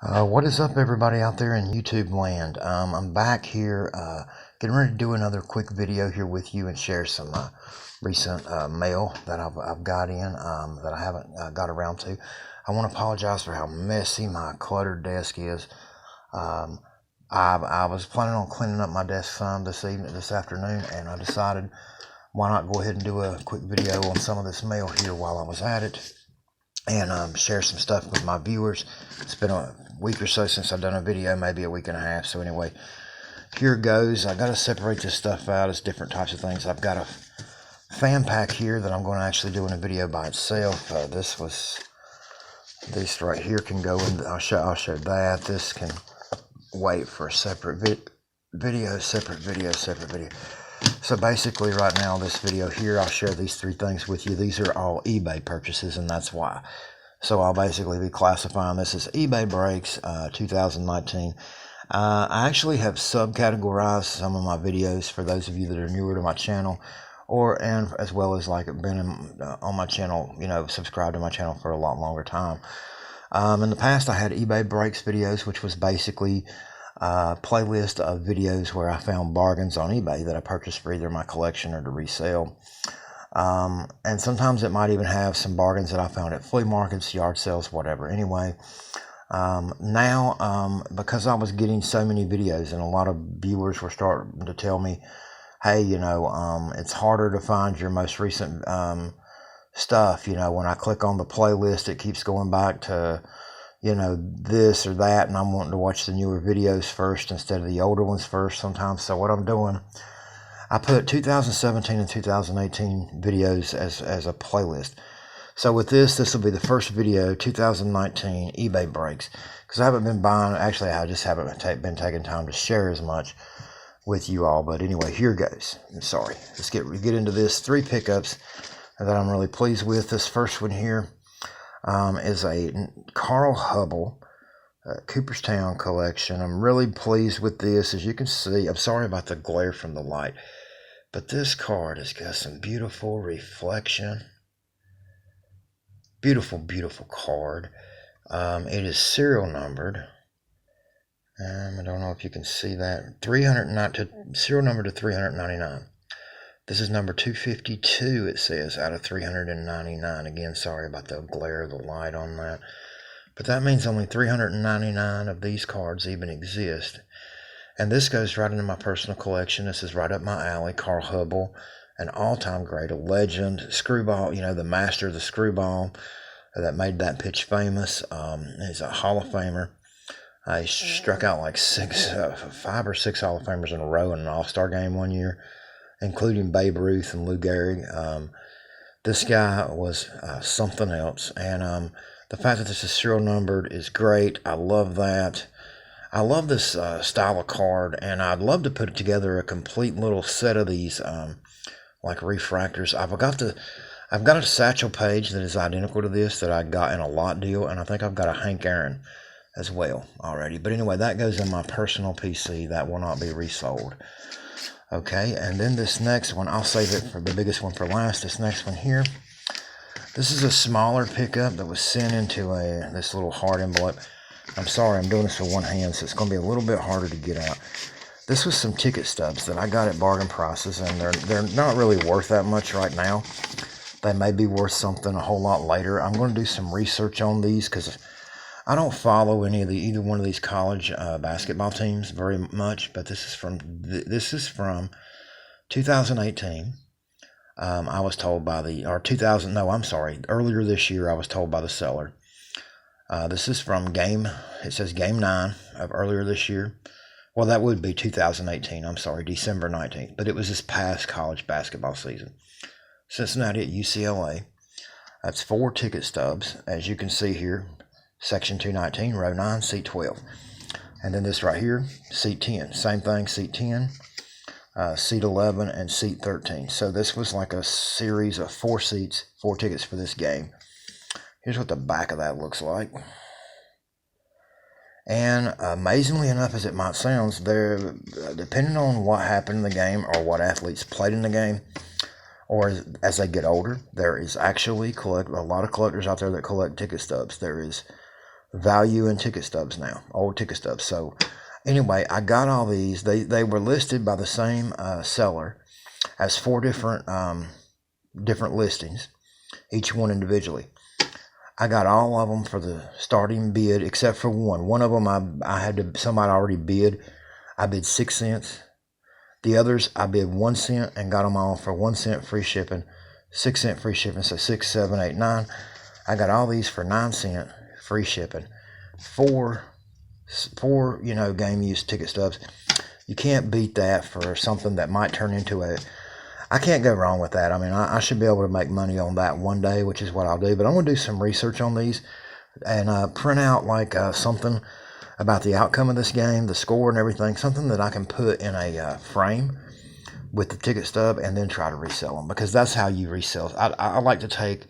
What is up, everybody out there in YouTube land? I'm back here, getting ready to do another quick video here with you and share some recent mail that I've got in that I haven't got around to. I want to apologize for how messy my cluttered desk is. I was planning on cleaning up my desk some this afternoon, and I decided why not go ahead and do a quick video on some of this mail here while I was at it, and share some stuff with my viewers. It's been a week or so since I've done a video, maybe a week and a half. So anyway, here goes. I got to separate this stuff out as different types of things. I've got a fan pack here that I'm going to actually do in a video by itself. This right here can go in. I'll show that. This can wait for a separate video. So basically right now, this video here, I'll share these three things with you. These are all eBay purchases, and that's why. So I'll basically be classifying this as eBay breaks 2019. I actually have subcategorized some of my videos for those of you that are newer to my channel, and as well as like been on my channel, subscribed to my channel for a lot longer time. In the past, I had eBay breaks videos, which was basically a playlist of videos where I found bargains on eBay that I purchased for either my collection or to resell. And sometimes it might even have some bargains that I found at flea markets, yard sales, whatever. Anyway, now, because I was getting so many videos and a lot of viewers were starting to tell me, hey, it's harder to find your most recent stuff. When I click on the playlist, it keeps going back to, this or that, and I'm wanting to watch the newer videos first instead of the older ones first sometimes. So what I'm doing, I put 2017 and 2018 videos as a playlist. So with this will be the first video, 2019 eBay breaks, because I haven't been buying. Actually, I just haven't been taking time to share as much with you all. But anyway, here goes. I'm sorry. Let's get into this. 3 pickups that I'm really pleased with. This first one here is a Carl Hubble Cooperstown collection. I'm really pleased with this. As you can see, I'm sorry about the glare from the light, but this card has got some beautiful reflection. Beautiful card. It is serial numbered. I don't know if you can see that. Serial number to 399. This is number 252, it says, out of 399. Again, sorry about the glare of the light on that. But that means only 399 of these cards even exist. And this goes right into my personal collection. This is right up my alley. Carl Hubble, an all-time great, a legend. Screwball, the master of the screwball that made that pitch famous. He's a Hall of Famer. He struck out like 5 or 6 Hall of Famers in a row in an All-Star game one year, including Babe Ruth and Lou Gehrig. This guy was something else. And the fact that this is serial numbered is great. I love that. I love this style of card, and I'd love to put together a complete little set of these like refractors. I've got a satchel page that is identical to this that I got in a lot deal, and I think I've got a Hank Aaron as well already. But anyway, that goes in my personal PC. That will not be resold. Okay, and then this next one, I'll save it for the biggest one for last. This next one here, this is a smaller pickup that was sent into this little hard envelope. I'm sorry, I'm doing this with one hand, so it's going to be a little bit harder to get out. This was some ticket stubs that I got at bargain prices, and they're not really worth that much right now. They may be worth something a whole lot later. I'm going to do some research on these because I don't follow either one of these college basketball teams very much, but this is from 2018. I was told by earlier this year, I was told by the seller. This is from it says game 9 of earlier this year. Well, that would be 2018. I'm sorry, December 19th. But it was this past college basketball season. Cincinnati at UCLA. That's 4 ticket stubs, as you can see here. Section 219, row 9, seat 12. And then this right here, seat 10. Same thing, seat 10, seat 11, and seat 13. So this was like a series of 4 seats, 4 tickets for this game. Here's what the back of that looks like. And amazingly enough, as it might sound, depending on what happened in the game or what athletes played in the game, or as they get older, there is actually a lot of collectors out there that collect ticket stubs. There is value in ticket stubs now, old ticket stubs. So anyway, I got all these. They were listed by the same seller as 4 different listings, each one individually. I got all of them for the starting bid except for one. One of them I had somebody already bid. I bid 6 cents. The others I bid 1 cent and got them all for 1 cent free shipping, 6 cent free shipping. So 6, 7, 8, 9. I got all these for 9 cent free shipping. Four game use ticket stubs. You can't beat that for something that might turn into a. I can't go wrong with that. I mean, I should be able to make money on that one day, which is what I'll do. But I'm going to do some research on these and print out like something about the outcome of this game, the score and everything, something that I can put in a frame with the ticket stub and then try to resell them, because that's how you resell. I like to take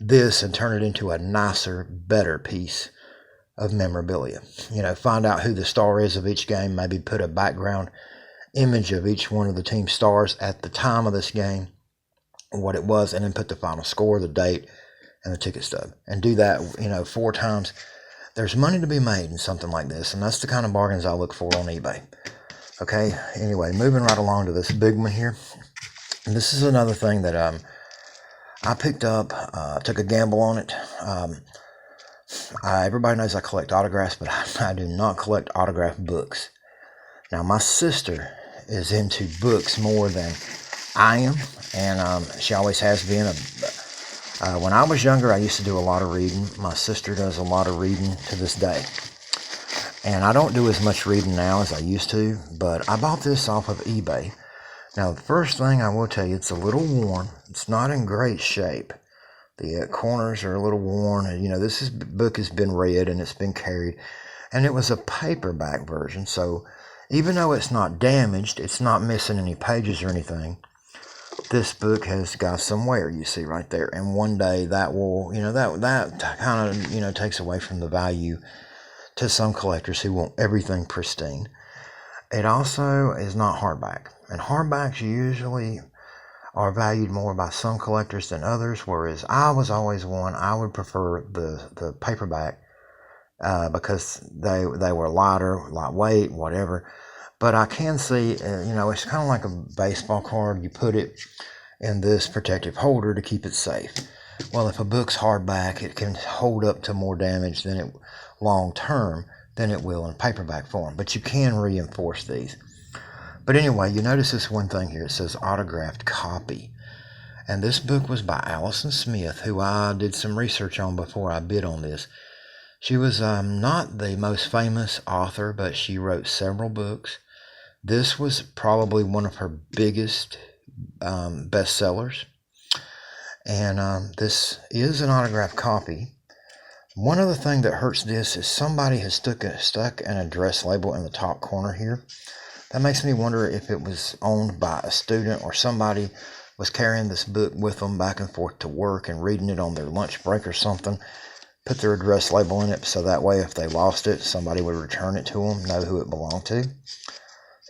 this and turn it into a nicer, better piece of memorabilia. Find out who the star is of each game, maybe put a background image of each one of the team stars at the time of this game, what it was, and then put the final score, the date, and the ticket stub, and do that 4 times. There's money to be made in something like this, and that's the kind of bargains I look for on eBay. Okay, anyway, moving right along to this big one here. And this is another thing that I picked up, took a gamble on it. Everybody knows I collect autographs, but I do not collect autographed books. Now, my sister is into books more than I am, and she always has been. When I was younger, I used to do a lot of reading. My sister does a lot of reading to this day. And I don't do as much reading now as I used to, but I bought this off of eBay. Now, the first thing I will tell you, it's a little worn. It's not in great shape. The corners are a little worn. This book has been read and it's been carried. And it was a paperback version, so even though it's not damaged, it's not missing any pages or anything, this book has got some wear, you see right there. And one day that will, that kind of, takes away from the value to some collectors who want everything pristine. It also is not hardback. And hardbacks usually are valued more by some collectors than others, whereas I was always one, I would prefer the paperback because they were lighter, lightweight, whatever. But I can see, it's kind of like a baseball card. You put it in this protective holder to keep it safe. Well, if a book's hardback, it can hold up to more damage long term than it will in paperback form. But you can reinforce these. But anyway, you notice this one thing here. It says autographed copy. And this book was by Alison Smith, who I did some research on before I bid on this. She was not the most famous author, but she wrote several books. This was probably one of her biggest bestsellers. And this is an autographed copy. One other thing that hurts this is somebody has stuck an address label in the top corner here. That makes me wonder if it was owned by a student or somebody was carrying this book with them back and forth to work and reading it on their lunch break or something. Put their address label in it so that way if they lost it, somebody would return it to them, know who it belonged to.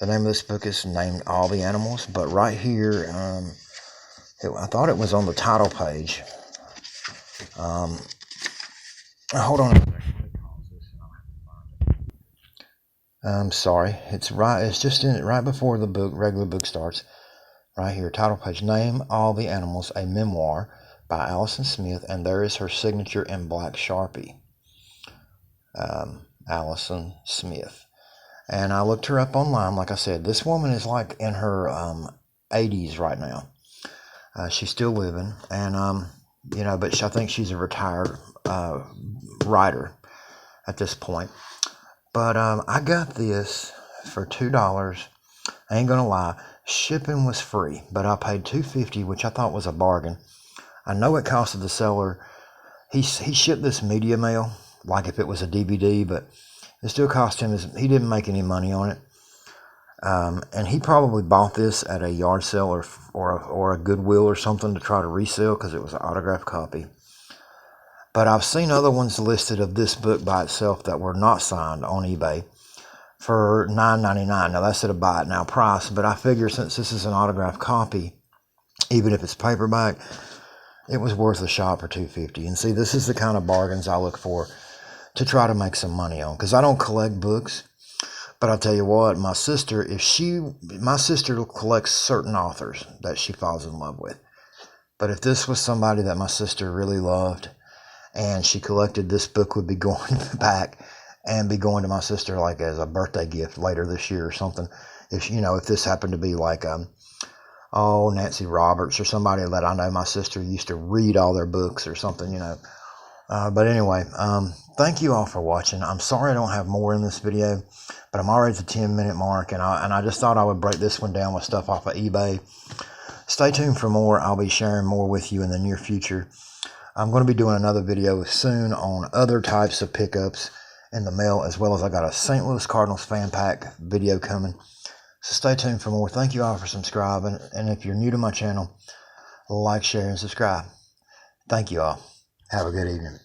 The name of this book is named All the Animals, but right here, I thought it was on the title page. Hold on a second. I'm sorry. It's right. It's just in it right before the book, regular book starts. Right here, title page. Name All the Animals, a memoir by Alison Smith, and there is her signature in black Sharpie. Alison Smith. And I looked her up online. Like I said, this woman is like in her 80s right now. She's still living, and but I think she's a retired writer at this point. But I got this for $2. I ain't gonna lie, shipping was free, but I paid $2.50, which I thought was a bargain. I know it costed the seller. He shipped this media mail, like if it was a DVD, but it still cost him. He didn't make any money on it, and he probably bought this at a yard sale or a Goodwill or something to try to resell because it was an autographed copy. But I've seen other ones listed of this book by itself that were not signed on eBay for $9.99. Now, that's at a buy it now price, but I figure since this is an autographed copy, even if it's paperback, it was worth a shot for $2.50. And see, this is the kind of bargains I look for. to try to make some money on, because I don't collect books. But I'll tell you what, my sister collects certain authors that she falls in love with. But if this was somebody that my sister really loved and she collected, this book would be going back and be going to my sister like as a birthday gift later this year or something. If this happened to be like Nancy Roberts or somebody that I know my sister used to read all their books or something, but anyway, thank you all for watching. I'm sorry I don't have more in this video, but I'm already at the 10-minute mark, and I just thought I would break this one down with stuff off of eBay. Stay tuned for more. I'll be sharing more with you in the near future. I'm going to be doing another video soon on other types of pickups in the mail, as well as I got a St. Louis Cardinals fan pack video coming. So stay tuned for more. Thank you all for subscribing, and if you're new to my channel, like, share, and subscribe. Thank you all. Have a good evening.